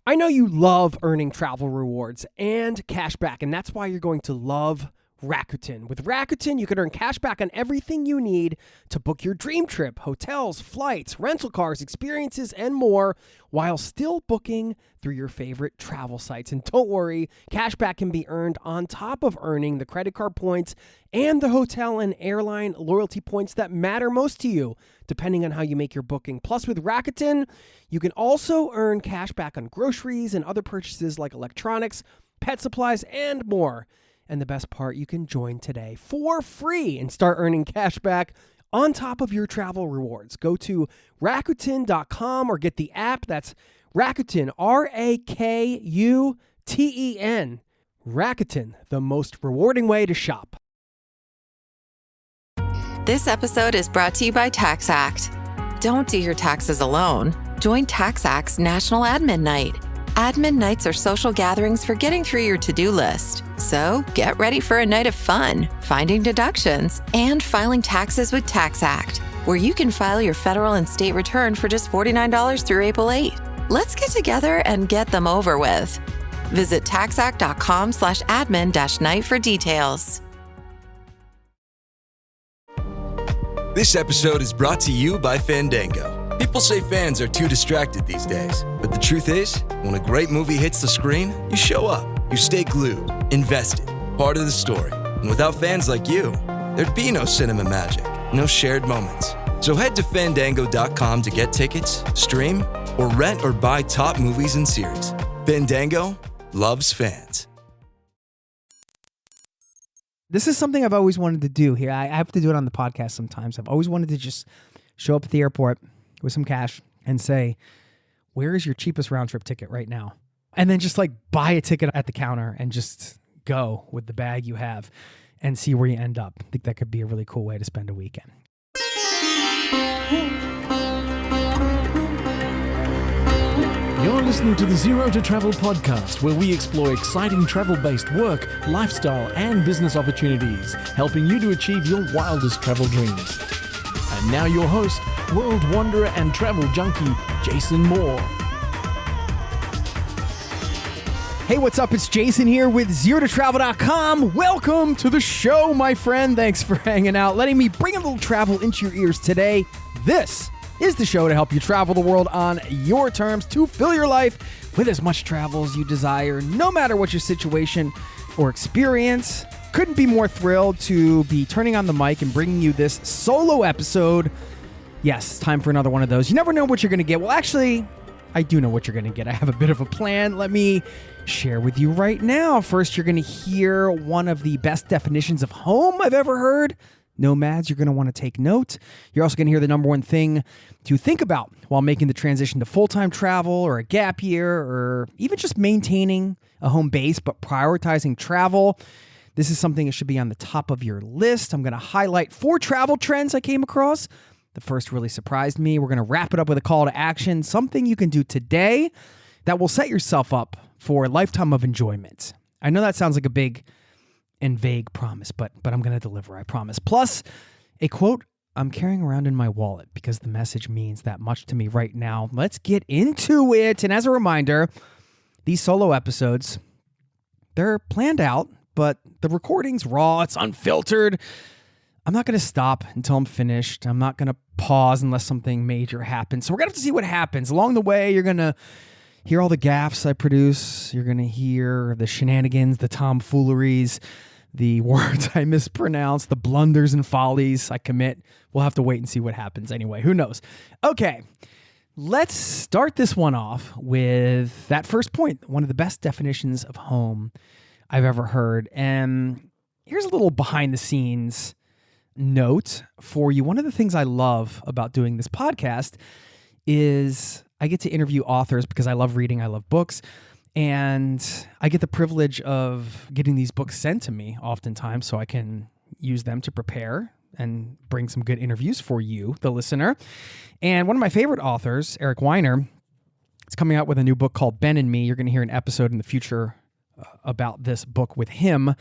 I know you love earning travel rewards and cash back, and that's why you're going to love Rakuten. With Rakuten, you can earn cash back on everything you need to book your dream trip, hotels, flights, rental cars, experiences, and more, while still booking through your favorite travel sites. And don't worry, cash back can be earned on top of earning the credit card points and the hotel and airline loyalty points that matter most to you, depending on how you make your booking. Plus, with Rakuten, you can also earn cash back on groceries and other purchases like electronics, pet supplies, and more. And the best part, you can join today for free and start earning cash back on top of your travel rewards. Go to Rakuten.com or get the app. That's Rakuten, Rakuten. Rakuten, the most rewarding way to shop. This episode is brought to you by TaxAct. Don't do your taxes alone. Join TaxAct's National Admin Night. Admin nights are social gatherings for getting through your to-do list. So get ready for a night of fun, finding deductions, and filing taxes with TaxAct, where you can file your federal and state return for just $49 through April 8. Let's get together and get them over with. Visit taxact.com/admin-night for details. This episode is brought to you by Fandango. People say fans are too distracted these days, but the truth is, when a great movie hits the screen, you show up, you stay glued, invested, part of the story. And without fans like you, there'd be no cinema magic, no shared moments. So head to Fandango.com to get tickets, stream, or rent or buy top movies and series. Fandango loves fans. This is something I've always wanted to do here. I have to do it on the podcast sometimes. I've always wanted to just show up at the airport with some cash and say, where is your cheapest round trip ticket right now? And then just like buy a ticket at the counter and just go with the bag you have and see where you end up. I think that could be a really cool way to spend a weekend. You're listening to the Zero to Travel podcast, where we explore exciting travel-based work, lifestyle, and business opportunities, helping you to achieve your wildest travel dreams. And now your host, world wanderer and travel junkie, Jason Moore. Hey, what's up? It's Jason here with ZeroToTravel.com. Welcome to the show, my friend. Thanks for hanging out, letting me bring a little travel into your ears today. This is the show to help you travel the world on your terms, to fill your life with as much travel as you desire, no matter what your situation or experience. Couldn't be more thrilled to be turning on the mic and bringing you this solo episode. Yes, time for another one of those. You never know what you're going to get. Well, actually, I do know what you're going to get. I have a bit of a plan. Let me share with you right now. First, you're going to hear one of the best definitions of home I've ever heard. Nomads, you're going to want to take note. You're also going to hear the number one thing to think about while making the transition to full-time travel or a gap year or even just maintaining a home base but prioritizing travel. This is something that should be on the top of your list. I'm going to highlight 4 travel trends I came across. The first really surprised me. We're going to wrap it up with a call to action, something you can do today that will set yourself up for a lifetime of enjoyment. I know that sounds like a big and vague promise, but I'm going to deliver, I promise. Plus, a quote I'm carrying around in my wallet because the message means that much to me right now. Let's get into it. And as a reminder, these solo episodes, they're planned out, but the recording's raw, it's unfiltered. I'm not going to stop until I'm finished. I'm not going to pause unless something major happens. So we're going to have to see what happens. Along the way, you're going to hear all the gaffes I produce. You're going to hear the shenanigans, the tomfooleries, the words I mispronounce, the blunders and follies I commit. We'll have to wait and see what happens anyway. Who knows? Okay, let's start this one off with that first point, one of the best definitions of home I've ever heard. And here's a little behind the scenes note for you. One of the things I love about doing this podcast is I get to interview authors because I love reading, I love books, and I get the privilege of getting these books sent to me oftentimes so I can use them to prepare and bring some good interviews for you, the listener. And one of my favorite authors, Eric Weiner, is coming out with a new book called Ben and Me. You're going to hear an episode in the future about this book with him.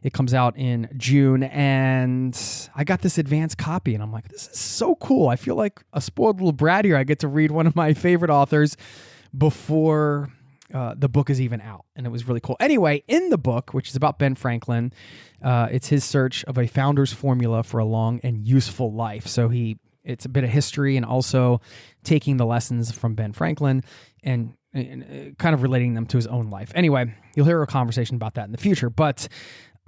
It comes out in June, and I got this advanced copy, and I'm like, this is so cool. I feel like a spoiled little brat here. I get to read one of my favorite authors before the book is even out, and it was really cool. Anyway, in the book, which is about Ben Franklin, it's his search of a founder's formula for a long and useful life. So it's a bit of history and also taking the lessons from Ben Franklin and kind of relating them to his own life. Anyway, you'll hear a conversation about that in the future, but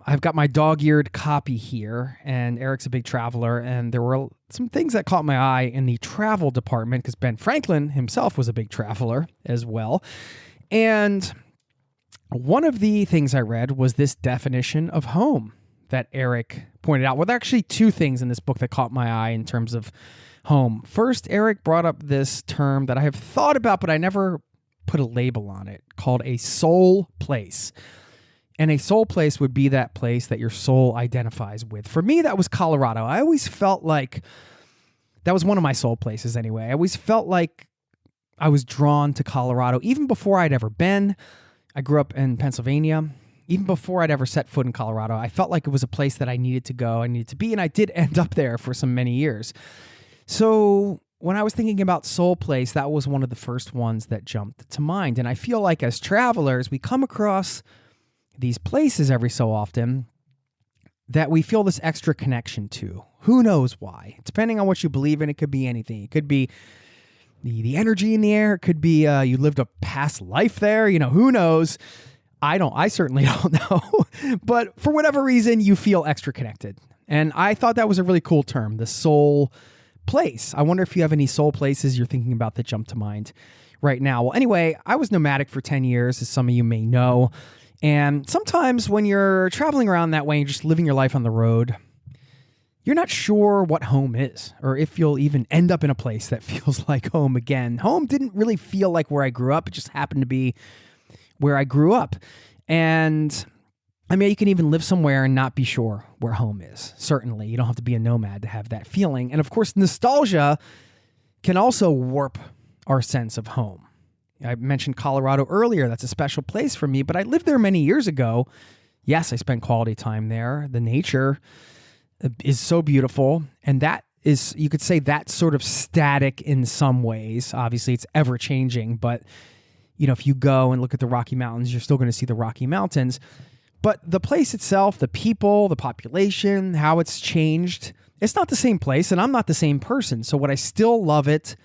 I've got my dog-eared copy here, and Eric's a big traveler, and there were some things that caught my eye in the travel department because Ben Franklin himself was a big traveler as well. And one of the things I read was this definition of home that Eric pointed out. Well, there are actually two things in this book that caught my eye in terms of home. First, Eric brought up this term that I have thought about, but I never put a label on it, called a soul place. And a soul place would be that place that your soul identifies with. For me, that was Colorado. I always felt like that was one of my soul places anyway. I always felt like I was drawn to Colorado, even before I'd ever been. I grew up in Pennsylvania. Even before I'd ever set foot in Colorado, I felt like it was a place that I needed to go, I needed to be, and I did end up there for some many years. So when I was thinking about soul place, that was one of the first ones that jumped to mind. And I feel like as travelers, we come across these places every so often that we feel this extra connection to. Who knows why? Depending on what you believe in, it could be anything. It could be the energy in the air. It could be you lived a past life there. Who knows? I certainly don't know. But for whatever reason, you feel extra connected. And I thought that was a really cool term, the soul place. I wonder if you have any soul places you're thinking about that jump to mind right now. Well, anyway, I was nomadic for 10 years, as some of you may know. And sometimes when you're traveling around that way and just living your life on the road, you're not sure what home is or if you'll even end up in a place that feels like home again. Home didn't really feel like where I grew up. It just happened to be where I grew up. And I mean, you can even live somewhere and not be sure where home is. Certainly, you don't have to be a nomad to have that feeling. And of course, nostalgia can also warp our sense of home. I mentioned Colorado earlier. That's a special place for me, but I lived there many years ago. Yes, I spent quality time there. The nature is so beautiful. And that is, you could say that's sort of static in some ways. Obviously, it's ever changing, but if you go and look at the Rocky Mountains, you're still going to see the Rocky Mountains. But the place itself, the people, the population, how it's changed, it's not the same place, and I'm not the same person. So would I still love it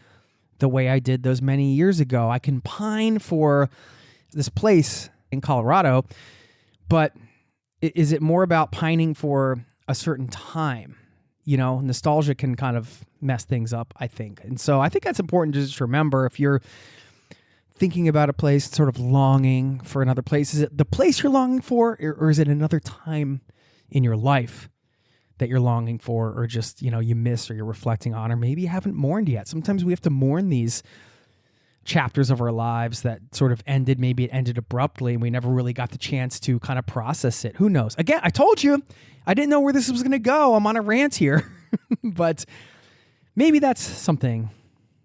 the way I did those many years ago? I can pine for this place in Colorado, but is it more about pining for a certain time? Nostalgia can kind of mess things up, I think. And so I think that's important to just remember if you're thinking about a place, sort of longing for another place. Is it the place you're longing for, or is it another time in your life that you're longing for, or just, you miss or you're reflecting on, or maybe you haven't mourned yet? Sometimes we have to mourn these chapters of our lives that sort of ended. Maybe it ended abruptly and we never really got the chance to kind of process it. Who knows? Again, I told you, I didn't know where this was going to go. I'm on a rant here, but maybe that's something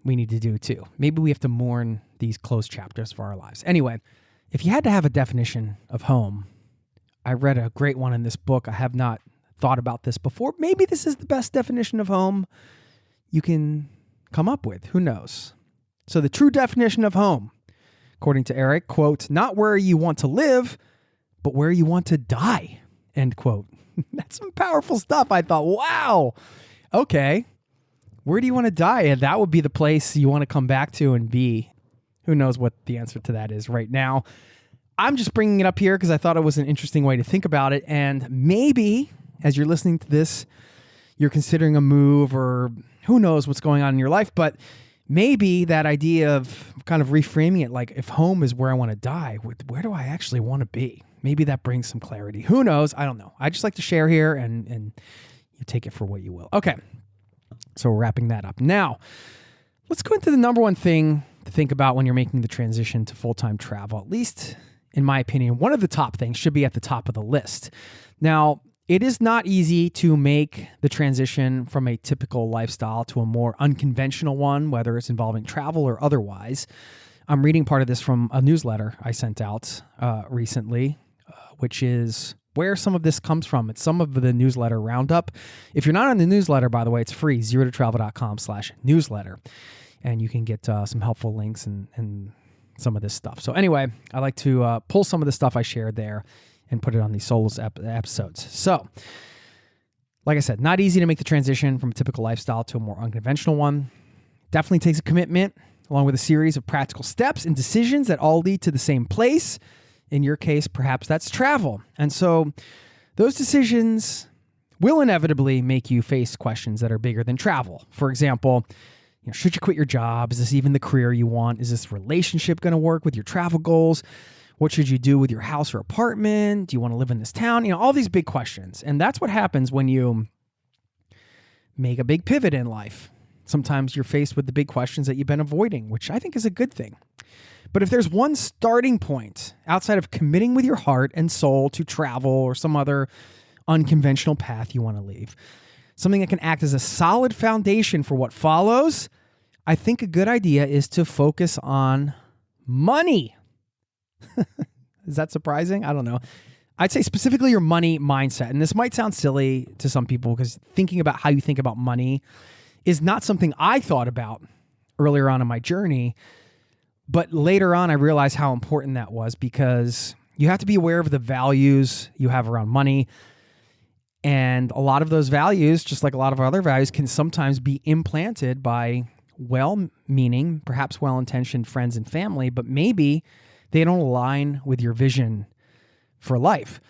we need to do too. Maybe we have to mourn these closed chapters for our lives. Anyway, if you had to have a definition of home, I read a great one in this book. I have not thought about this before. Maybe this is the best definition of home you can come up with. Who knows? So the true definition of home, according to Eric, quote, not where you want to live, but where you want to die, end quote. That's some powerful stuff. I thought, wow, okay. Where do you want to die? And that would be the place you want to come back to and be. Who knows what the answer to that is right now. I'm just bringing it up here because I thought it was an interesting way to think about it. And maybe as you're listening to this, you're considering a move, or who knows what's going on in your life. But maybe that idea of kind of reframing it, like if home is where I want to die, where do I actually want to be? Maybe that brings some clarity. Who knows? I don't know. I just like to share here and you take it for what you will. Okay. So we're wrapping that up. Now, let's go into the number one thing to think about when you're making the transition to full-time travel. At least, in my opinion, one of the top things should be at the top of the list. Now, it is not easy to make the transition from a typical lifestyle to a more unconventional one, whether it's involving travel or otherwise. I'm reading part of this from a newsletter I sent out recently, which is where some of this comes from. It's some of the newsletter roundup. If you're not on the newsletter, by the way, it's free, zerototravel.com/newsletter. And you can get some helpful links and some of this stuff. So anyway, I like to pull some of the stuff I shared there and put it on these solo episodes. So, like I said, not easy to make the transition from a typical lifestyle to a more unconventional one. Definitely takes a commitment, along with a series of practical steps and decisions that all lead to the same place. In your case, perhaps that's travel. And so those decisions will inevitably make you face questions that are bigger than travel. For example, should you quit your job? Is this even the career you want? Is this relationship going to work with your travel goals? What should you do with your house or apartment? Do you want to live in this town? All these big questions. And that's what happens when you make a big pivot in life. Sometimes you're faced with the big questions that you've been avoiding, which I think is a good thing. But if there's one starting point outside of committing with your heart and soul to travel or some other unconventional path you want to leave, something that can act as a solid foundation for what follows, I think a good idea is to focus on money. Is that surprising? I don't know. I'd say specifically your money mindset. And this might sound silly to some people because thinking about how you think about money is not something I thought about earlier on in my journey. But later on, I realized how important that was because you have to be aware of the values you have around money. And a lot of those values, just like a lot of other values, can sometimes be implanted by well-meaning, perhaps well-intentioned friends and family, but maybe they don't align with your vision for life.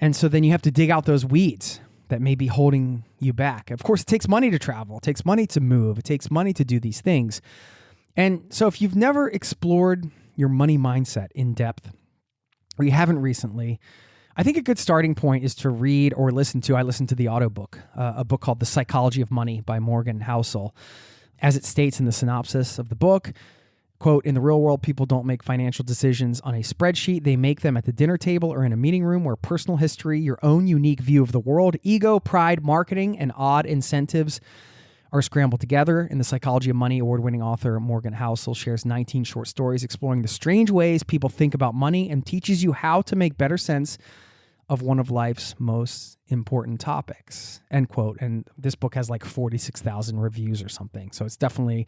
And so then you have to dig out those weeds that may be holding you back. Of course, it takes money to travel. It takes money to move. It takes money to do these things. And so if you've never explored your money mindset in depth, or you haven't recently, I think a good starting point is to read or listen to, I listened to the audiobook, a book called The Psychology of Money by Morgan Housel. As it states in the synopsis of the book, quote, "In the real world, people don't make financial decisions on a spreadsheet. They make them at the dinner table or in a meeting room where personal history, your own unique view of the world, ego, pride, marketing, and odd incentives are scrambled together." In The Psychology of Money, award-winning author Morgan Housel shares 19 short stories exploring the strange ways people think about money and teaches you how to make better sense of one of life's most important topics, end quote. And this book has like 46,000 reviews or something. So it's definitely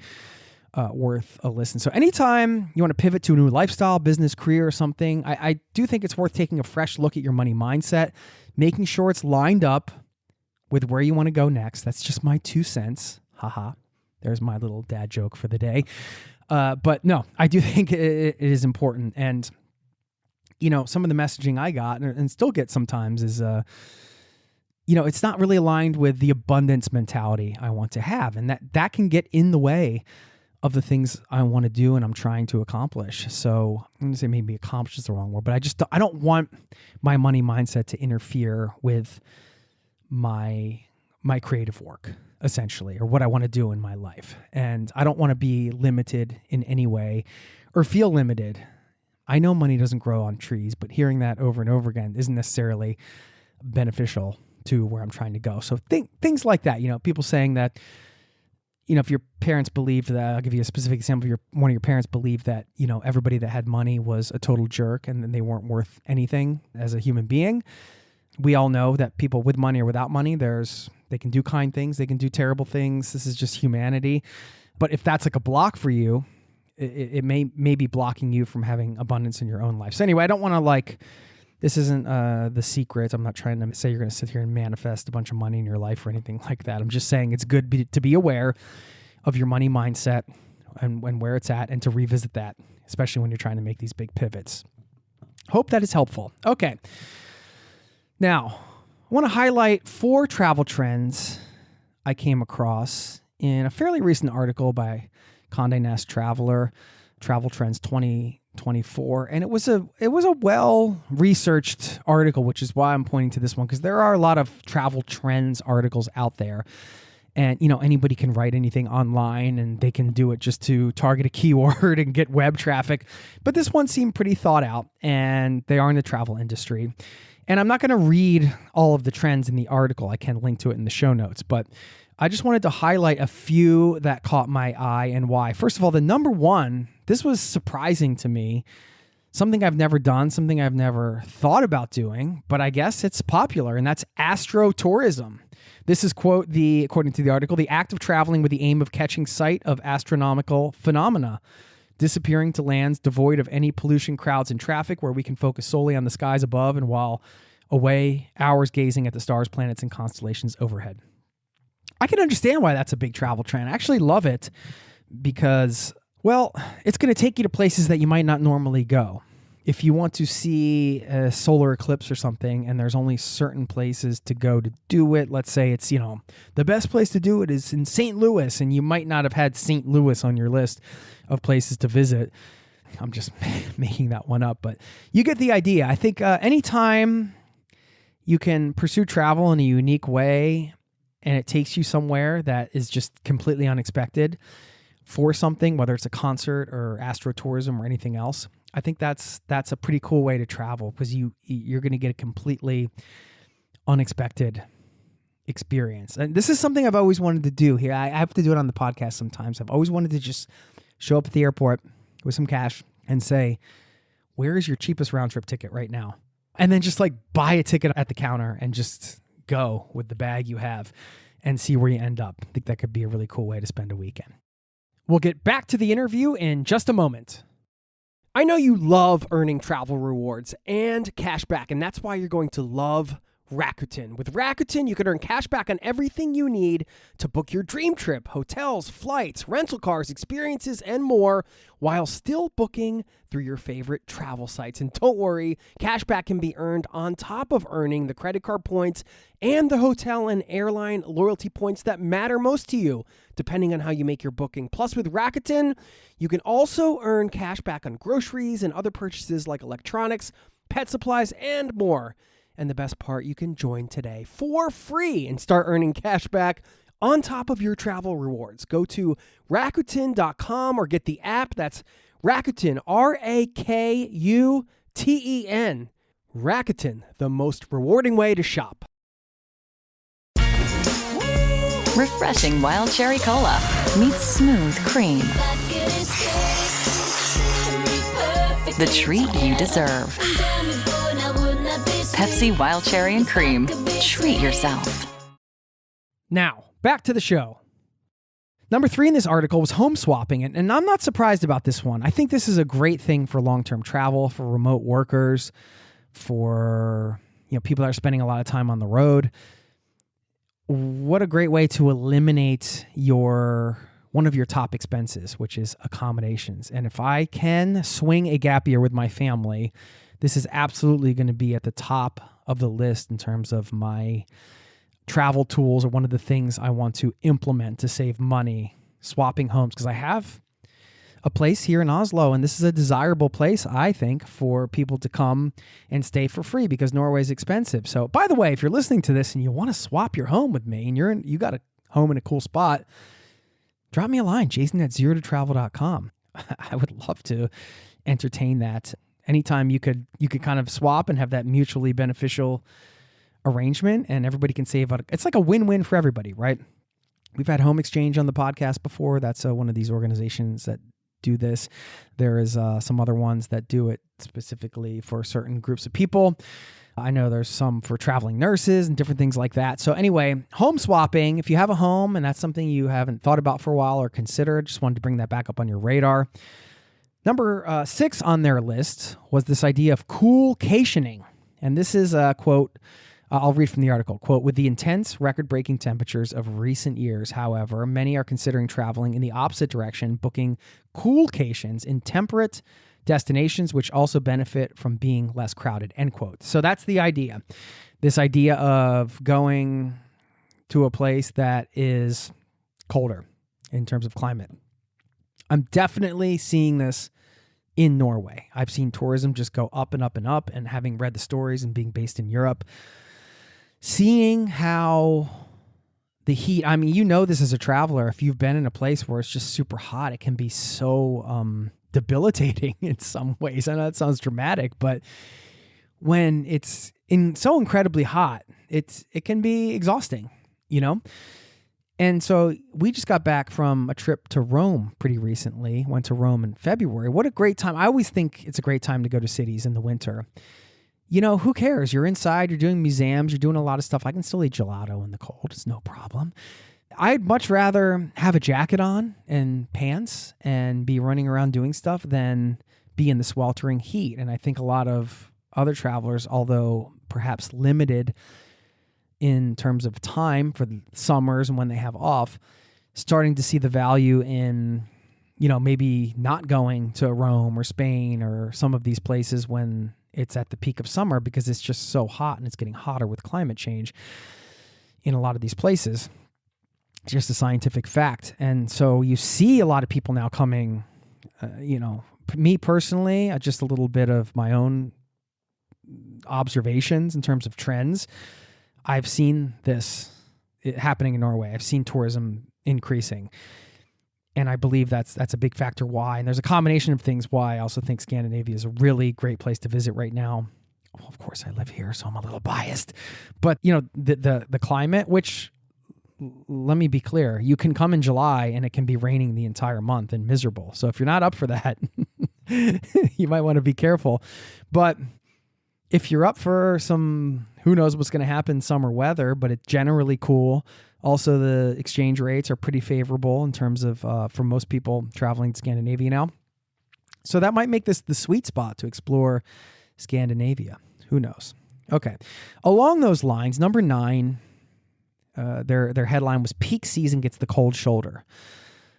worth a listen. So anytime you want to pivot to a new lifestyle, business, career, or something, I do think it's worth taking a fresh look at your money mindset, making sure it's lined up with where you want to go next. That's just my 2 cents. Haha. There's my little dad joke for the day. But no, I do think it is important. And, some of the messaging I got and still get sometimes is, it's not really aligned with the abundance mentality I want to have. And that can get in the way of the things I want to do and I'm trying to accomplish. So I'm going to say maybe accomplish is the wrong word, but I don't want my money mindset to interfere with my creative work, essentially, or what I want to do in my life. And I don't want to be limited in any way or feel limited. I know money doesn't grow on trees, but hearing that over and over again isn't necessarily beneficial to where I'm trying to go. So things like that, people saying that, if your parents believed that, I'll give you a specific example. One of your parents believed that, everybody that had money was a total jerk and then they weren't worth anything as a human being. We all know that people with money or without money, they can do kind things, they can do terrible things. This is just humanity. But if that's like a block for you, it may be blocking you from having abundance in your own life. So anyway, I don't want to this isn't The Secret. I'm not trying to say you're going to sit here and manifest a bunch of money in your life or anything like that. I'm just saying it's good to be aware of your money mindset and where it's at and to revisit that, especially when you're trying to make these big pivots. Hope that is helpful. Okay. Now, I want to highlight 4 travel trends I came across in a fairly recent article by Condé Nast Traveler, Travel Trends 2024, and it was a well-researched article, which is why I'm pointing to this one, because there are a lot of travel trends articles out there, and anybody can write anything online, and they can do it just to target a keyword and get web traffic. But this one seemed pretty thought out, and they are in the travel industry. And I'm not going to read all of the trends in the article. I can link to it in the show notes, but I just wanted to highlight a few that caught my eye and why. First of all, the number one, this was surprising to me. Something I've never done, something I've never thought about doing, but I guess it's popular, and that's astrotourism. This is, quote, according to the article, the act of traveling with the aim of catching sight of astronomical phenomena. disappearing to lands devoid of any pollution, crowds, and traffic, where we can focus solely on the skies above and while away, hours gazing at the stars, planets, and constellations overhead. I can understand why that's a big travel trend. I actually love it because, well, it's going to take you to places that you might not normally go. If you want to see a solar eclipse or something and there's only certain places to go to do it, let's say it's, the best place to do it is in St. Louis, and you might not have had St. Louis on your list of places to visit. I'm just making that one up, but you get the idea. I think anytime you can pursue travel in a unique way and it takes you somewhere that is just completely unexpected for something, whether it's a concert or astrotourism or anything else, I think that's a pretty cool way to travel, because you're going to get a completely unexpected experience. And this is something I've always wanted to do here. I have to do it on the podcast sometimes. I've always wanted to just show up at the airport with some cash and say, where is your cheapest round trip ticket right now? And then just like buy a ticket at the counter and just go with the bag you have and see where you end up. I think that could be a really cool way to spend a weekend. We'll get back to the interview in just a moment. I know you love earning travel rewards and cash back, and that's why you're going to love Rakuten. With Rakuten, you can earn cash back on everything you need to book your dream trip, hotels, flights, rental cars, experiences, and more, while still booking through your favorite travel sites. And don't worry, cash back can be earned on top of earning the credit card points and the hotel and airline loyalty points that matter most to you, depending on how you make your booking. Plus, with Rakuten, you can also earn cash back on groceries and other purchases like electronics, pet supplies, and more. And the best part, you can join today for free and start earning cash back on top of your travel rewards. Go to Rakuten.com or get the app. That's Rakuten, Rakuten. Rakuten, the most rewarding way to shop. Refreshing wild cherry cola meets smooth cream. The treat you deserve. Pepsi Wild Cherry and Cream. Treat yourself. Now, back to the show. Number 3 in this article was home swapping, and I'm not surprised about this one. I think this is a great thing for long-term travel, for remote workers, for people that are spending a lot of time on the road. What a great way to eliminate one of your top expenses, which is accommodations. And if I can swing a gap year with my family, this is absolutely going to be at the top of the list in terms of my travel tools, or one of the things I want to implement to save money, swapping homes, because I have a place here in Oslo, and this is a desirable place, I think, for people to come and stay for free, because Norway is expensive. So, by the way, if you're listening to this and you want to swap your home with me, and you got a home in a cool spot, drop me a line, jason@zerototravel.com. I would love to entertain that. Anytime you could kind of swap and have that mutually beneficial arrangement, and everybody can save out. It's like a win-win for everybody, right? We've had Home Exchange on the podcast before. That's one of these organizations that do this. There is some other ones that do it specifically for certain groups of people. I know there's some for traveling nurses and different things like that. So anyway, home swapping, if you have a home and that's something you haven't thought about for a while or considered, just wanted to bring that back up on your radar. Number 6 on their list was this idea of cool-cationing. And this is a quote, I'll read from the article. Quote, with the intense record-breaking temperatures of recent years, however, many are considering traveling in the opposite direction, booking cool-cations in temperate destinations, which also benefit from being less crowded, end quote. So that's the idea. This idea of going to a place that is colder in terms of climate. I'm definitely seeing this in Norway. I've seen tourism just go up and up and up, and having read the stories and being based in Europe, seeing how the heat, I mean, this as a traveler, if you've been in a place where it's just super hot, it can be so debilitating in some ways. I know that sounds dramatic, but when it's so incredibly hot, it can be exhausting, And so we just got back from a trip to Rome pretty recently. Went to Rome in February. What a great time. I always think it's a great time to go to cities in the winter. Who cares? You're inside, you're doing museums, you're doing a lot of stuff. I can still eat gelato in the cold. It's no problem. I'd much rather have a jacket on and pants and be running around doing stuff than be in the sweltering heat. And I think a lot of other travelers, although perhaps limited in terms of time for the summers and when they have off, starting to see the value in, maybe not going to Rome or Spain or some of these places when it's at the peak of summer, because it's just so hot and it's getting hotter with climate change in a lot of these places. It's just a scientific fact. And so you see a lot of people now coming, me personally, just a little bit of my own observations in terms of trends. I've seen this happening in Norway. I've seen tourism increasing. And I believe that's a big factor why. And there's a combination of things why I also think Scandinavia is a really great place to visit right now. Well, of course, I live here, so I'm a little biased. But, the climate, which, let me be clear, you can come in July and it can be raining the entire month and miserable. So if you're not up for that, you might want to be careful. But if you're up for some, who knows what's going to happen, summer weather, but it's generally cool. Also, the exchange rates are pretty favorable in terms of, for most people traveling to Scandinavia now. So that might make this the sweet spot to explore Scandinavia. Who knows? Okay. Along those lines, number 9, their headline was Peak Season Gets the Cold Shoulder.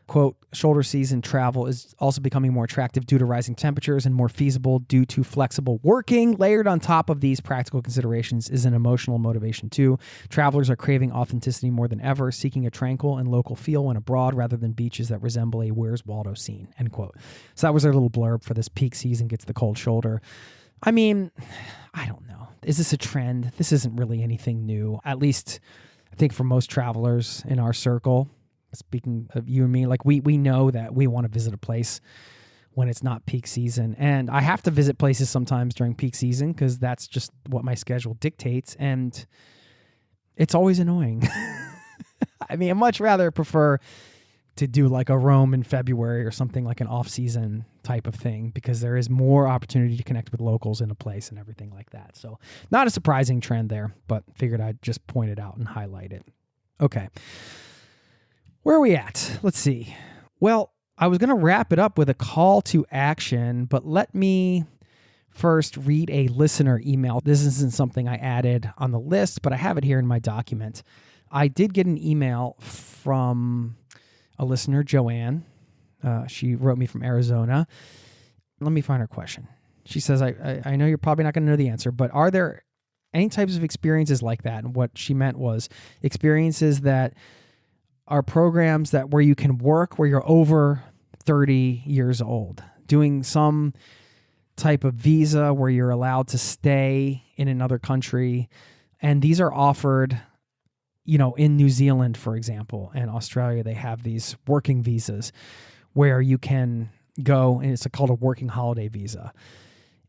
Quote, shoulder season travel is also becoming more attractive due to rising temperatures and more feasible due to flexible working. Layered on top of these practical considerations is an emotional motivation too. Travelers are craving authenticity more than ever, seeking a tranquil and local feel when abroad rather than beaches that resemble a Where's Waldo scene, end quote. So that was their little blurb for this Peak Season Gets the Cold Shoulder. I mean, I don't know. Is this a trend? This isn't really anything new. At least I think for most travelers in our circle, speaking of you and me, like we know that we want to visit a place when it's not peak season. And I have to visit places sometimes during peak season because that's just what my schedule dictates. And it's always annoying. I mean, I much rather prefer to do like a Rome in February or something like an off-season type of thing, because there is more opportunity to connect with locals in a place and everything like that. So not a surprising trend there, but figured I'd just point it out and highlight it. Okay. Where are we at? Let's see. Well, I was going to wrap it up with a call to action, but let me first read a listener email. This isn't something I added on the list, but I have it here in my document. I did get an email from a listener, Joanne. She wrote me from Arizona. Let me find her question. She says, I know you're probably not going to know the answer, but are there any types of experiences like that? And what she meant was experiences that are programs that where you can work where you're over 30 years old, doing some type of visa where you're allowed to stay in another country. And these are offered, in New Zealand, for example, and Australia, they have these working visas where you can go, and it's called a working holiday visa.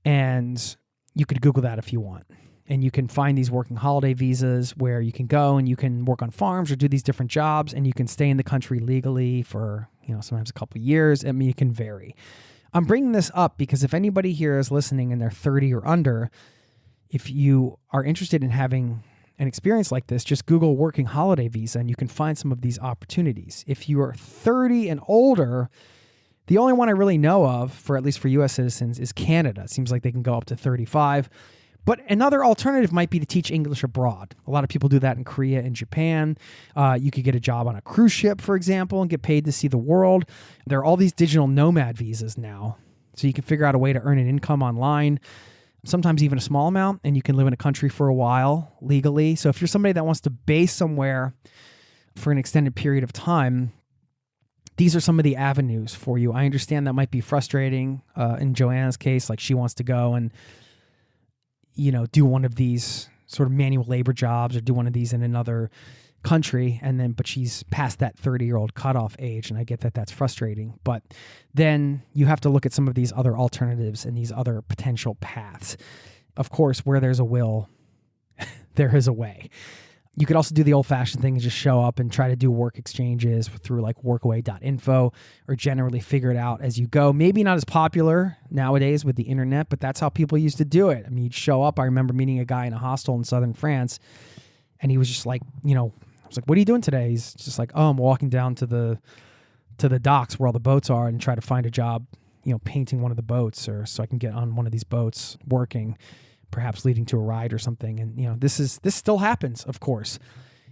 And you could Google that if you want. And you can find these working holiday visas where you can go and you can work on farms or do these different jobs, and you can stay in the country legally for, sometimes a couple of years. I mean, it can vary. I'm bringing this up because if anybody here is listening and they're 30 or under, if you are interested in having an experience like this, just Google working holiday visa and you can find some of these opportunities. If you are 30 and older, the only one I really know of, for at least for U.S. citizens, is Canada. It seems like they can go up to 35. But another alternative might be to teach English abroad. A lot of people do that in Korea and Japan. You could get a job on a cruise ship, for example, and get paid to see the world. There are all these digital nomad visas now. So you can figure out a way to earn an income online, sometimes even a small amount, and you can live in a country for a while legally. So if you're somebody that wants to base somewhere for an extended period of time, these are some of the avenues for you. I understand that might be frustrating in Joanna's case, like she wants to go and do one of these sort of manual labor jobs or do one of these in another country, but she's past that 30-year-old cutoff age, and I get that that's frustrating. But then you have to look at some of these other alternatives and these other potential paths. Of course, where there's a will, there is a way. You could also do the old-fashioned thing and just show up and try to do work exchanges through like workaway.info, or generally figure it out as you go. Maybe not as popular nowadays with the internet, but that's how people used to do it. I mean, you'd show up. I remember meeting a guy in a hostel in southern France, and he was just like, was like, what are you doing today? He's just like, oh, I'm walking down to the docks where all the boats are and try to find a job, painting one of the boats, or so I can get on one of these boats working, perhaps leading to a ride or something. And, this still happens, of course.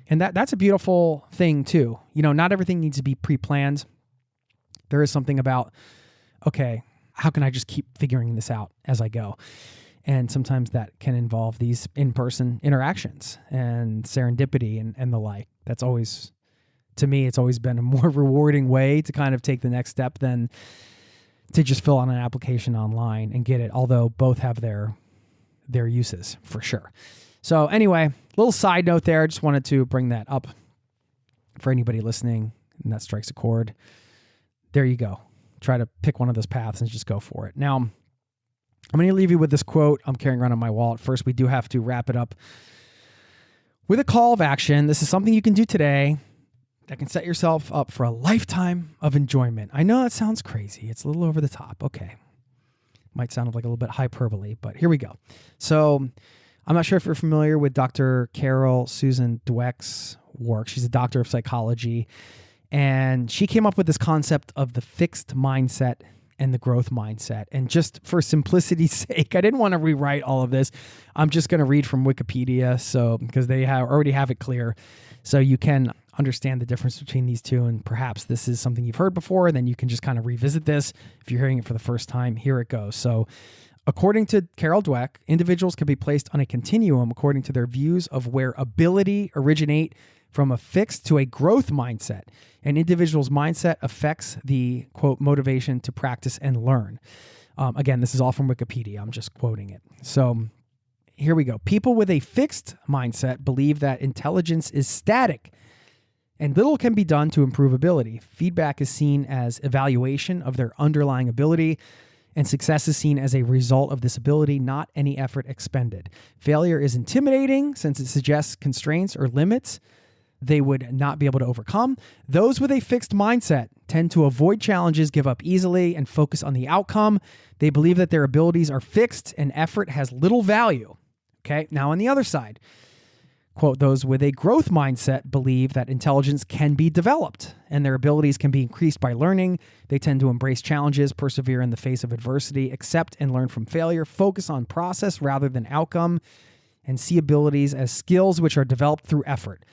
And that's a beautiful thing too. Not everything needs to be pre-planned. There is something about, okay, how can I just keep figuring this out as I go? And sometimes that can involve these in-person interactions and serendipity and the like. That's always, to me, it's always been a more rewarding way to kind of take the next step than to just fill out an application online and get it, although both have their uses for sure. So anyway, little side note there. I just wanted to bring that up for anybody listening, and that strikes a chord. There you go. Try to pick one of those paths and just go for it. Now, I'm going to leave you with this quote I'm carrying around on my wallet. First, we do have to wrap it up with a call of action. This is something you can do today that can set yourself up for a lifetime of enjoyment. I know that sounds crazy. It's a little over the top. Okay. Might sound like a little bit hyperbole, but here we go. So I'm not sure if you're familiar with Dr. Carol Susan Dweck's work. She's a doctor of psychology, and she came up with this concept of the fixed mindset and the growth mindset. And just for simplicity's sake, I didn't want to rewrite all of this. I'm just going to read from Wikipedia, because they already have it clear, so you can understand the difference between these two. And perhaps this is something you've heard before, then you can just kind of revisit this. If you're hearing it for the first time, here it goes. So according to Carol Dweck, individuals can be placed on a continuum according to their views of where ability originate from a fixed to a growth mindset. An individual's mindset affects the, quote, motivation to practice and learn. Again, this is all from Wikipedia. I'm just quoting it. So here we go. People with a fixed mindset believe that intelligence is static and little can be done to improve ability. Feedback is seen as evaluation of their underlying ability, and success is seen as a result of this ability, not any effort expended. Failure is intimidating since it suggests constraints or limits they would not be able to overcome. Those with a fixed mindset tend to avoid challenges, give up easily, and focus on the outcome. They believe that their abilities are fixed and effort has little value. Okay, now on the other side, quote, those with a growth mindset believe that intelligence can be developed and their abilities can be increased by learning. They tend to embrace challenges, persevere in the face of adversity, accept and learn from failure, focus on process rather than outcome, and see abilities as skills which are developed through effort.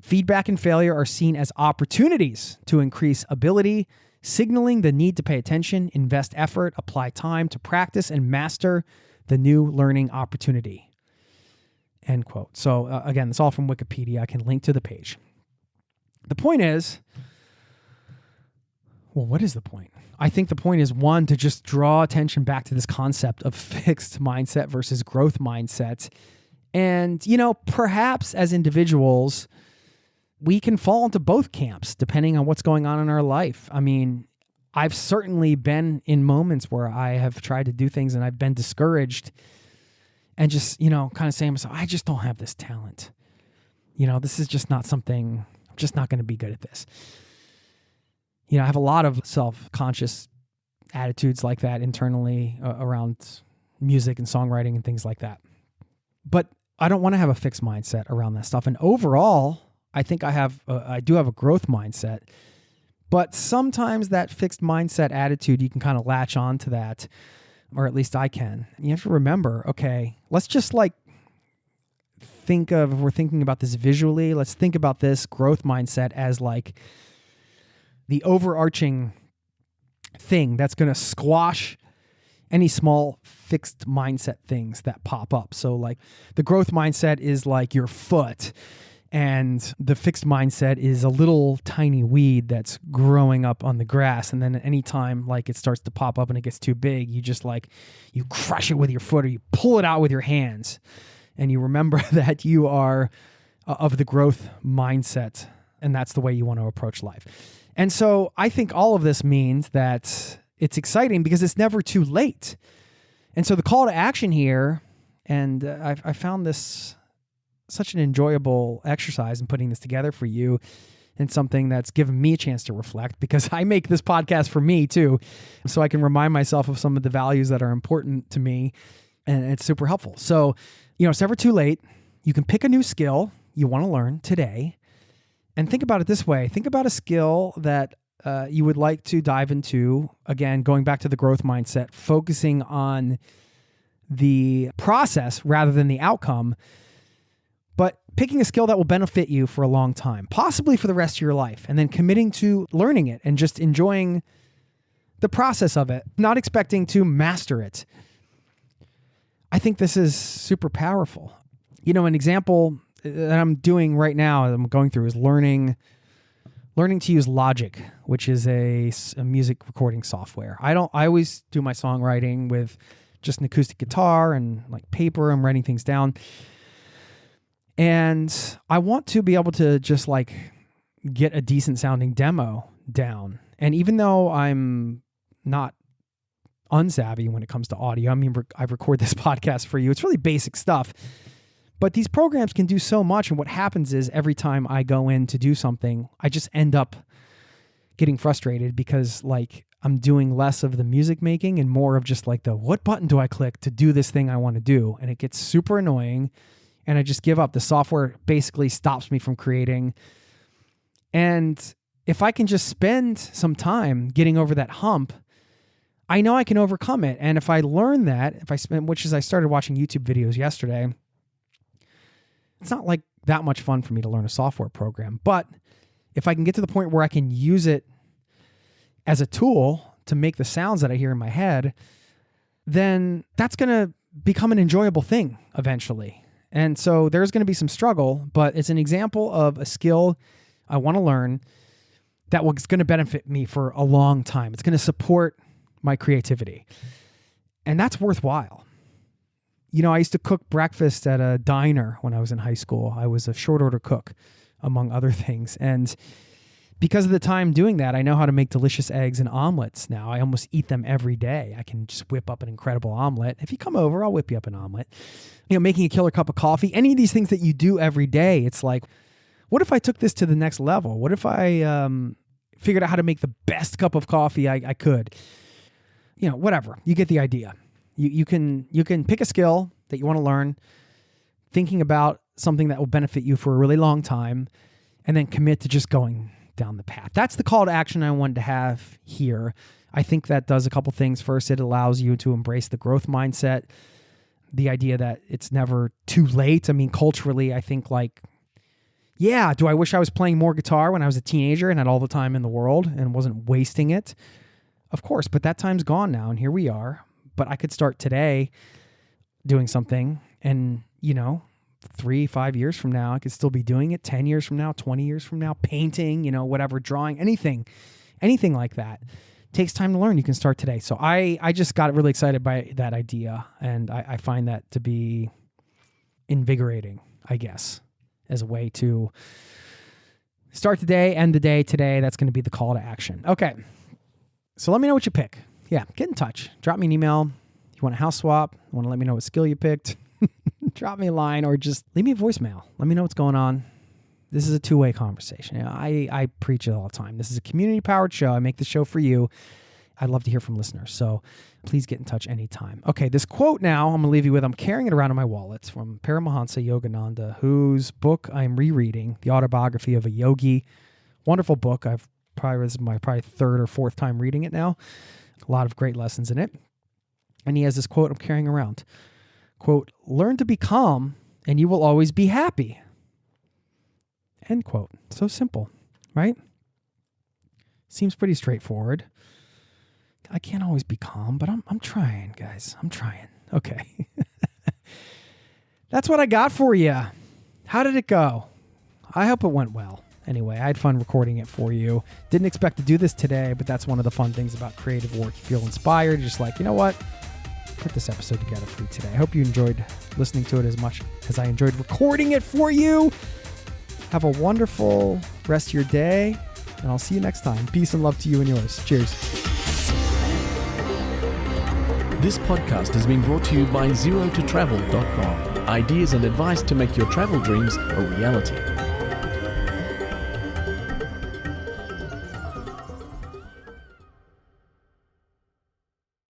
Feedback and failure are seen as opportunities to increase ability, signaling the need to pay attention, invest effort, apply time to practice and master the new learning opportunity. End quote. So again, it's all from Wikipedia. I can link to the page. The point is, well, what is the point? I think the point is, one, to just draw attention back to this concept of fixed mindset versus growth mindset. And, perhaps as individuals, we can fall into both camps depending on what's going on in our life. I mean, I've certainly been in moments where I have tried to do things and I've been discouraged and just, kind of saying to myself, I just don't have this talent. This is just not something, I'm just not going to be good at this. I have a lot of self-conscious attitudes like that internally around music and songwriting and things like that. But I don't want to have a fixed mindset around that stuff. And overall, I think I do have a growth mindset, but sometimes that fixed mindset attitude, you can kind of latch on to that, or at least I can. You have to remember, okay, let's just if we're thinking about this visually, let's think about this growth mindset as like the overarching thing that's going to squash any small fixed mindset things that pop up. So like the growth mindset is like your foot, and the fixed mindset is a little tiny weed that's growing up on the grass. And then at any time like it starts to pop up and it gets too big, you just you crush it with your foot or you pull it out with your hands. And you remember that you are of the growth mindset, and that's the way you want to approach life. And so I think all of this means that it's exciting because it's never too late. And so the call to action here, and I found this such an enjoyable exercise in putting this together for you, and something that's given me a chance to reflect, because I make this podcast for me too, so I can remind myself of some of the values that are important to me, and it's super helpful. So, it's never too late. You can pick a new skill you want to learn today, And think about it this way. Think about a skill that you would like to dive into. Again, going back to the growth mindset, focusing on the process rather than the outcome, but picking a skill that will benefit you for a long time, possibly for the rest of your life, and then committing to learning it and just enjoying the process of it, not expecting to master it. I think this is super powerful. An example that I'm doing right now, that I'm going through, is learning to use Logic, which is a music recording software. I always do my songwriting with just an acoustic guitar and like paper. I'm writing things down. And I want to be able to just like get a decent sounding demo down. And even though I'm not unsavvy when it comes to audio, I mean, I record this podcast for you. It's really basic stuff. But these programs can do so much. And what happens is every time I go in to do something, I just end up getting frustrated because like I'm doing less of the music making and more of just like what button do I click to do this thing I want to do? And it gets super annoying and I just give up. The software basically stops me from creating. And if I can just spend some time getting over that hump, I know I can overcome it. And if I learn that, I started watching YouTube videos yesterday, it's not like that much fun for me to learn a software program. But if I can get to the point where I can use it as a tool to make the sounds that I hear in my head, then that's going to become an enjoyable thing eventually. And so there's going to be some struggle, but it's an example of a skill I want to learn that was going to benefit me for a long time. It's going to support my creativity. And that's worthwhile. I used to cook breakfast at a diner when I was in high school. I was a short order cook, among other things. And because of the time doing that, I know how to make delicious eggs and omelets now. I almost eat them every day. I can just whip up an incredible omelet. If you come over, I'll whip you up an omelet. Making a killer cup of coffee, any of these things that you do every day, it's like, what if I took this to the next level? What if I figured out how to make the best cup of coffee I could? Whatever. You get the idea. You can pick a skill that you want to learn, thinking about something that will benefit you for a really long time, and then commit to just going down the path. That's the call to action I wanted to have here. I think that does a couple things. First, it allows you to embrace the growth mindset, the idea that it's never too late. I mean, culturally, I think do I wish I was playing more guitar when I was a teenager and had all the time in the world and wasn't wasting it? Of course, but that time's gone now, and here we are. But I could start today doing something, and 3-5 years from now, I could still be doing it. 10 years from now, 20 years from now, painting, whatever, drawing, anything like that. Takes time to learn. You can start today. So I just got really excited by that idea, and I find that to be invigorating, I guess, as a way to start the day, end the day today. That's going to be the call to action. Okay. So let me know what you pick. Yeah, get in touch. Drop me an email. You want a house swap? You want to let me know what skill you picked? Drop me a line or just leave me a voicemail. Let me know what's going on. This is a two-way conversation. I preach it all the time. This is a community-powered show. I make the show for you. I'd love to hear from listeners, so please get in touch anytime. Okay, this quote now I'm going to leave you with. I'm carrying it around in my wallet. It's from Paramahansa Yogananda, whose book I'm rereading, The Autobiography of a Yogi. Wonderful book. This is my third or fourth time reading it now. A lot of great lessons in it. And he has this quote I'm carrying around. Quote, "Learn to be calm and you will always be happy." End quote. So simple, right? Seems pretty straightforward. I can't always be calm, but I'm trying, guys. I'm trying. Okay. That's what I got for you. How did it go? I hope it went well. Anyway, I had fun recording it for you. Didn't expect to do this today, but that's one of the fun things about creative work. You feel inspired, just like, you know what? Put this episode together for you today. I hope you enjoyed listening to it as much as I enjoyed recording it for you. Have a wonderful rest of your day, and I'll see you next time. Peace and love to you and yours. Cheers. This podcast has been brought to you by ZeroToTravel.com. Ideas and advice to make your travel dreams a reality.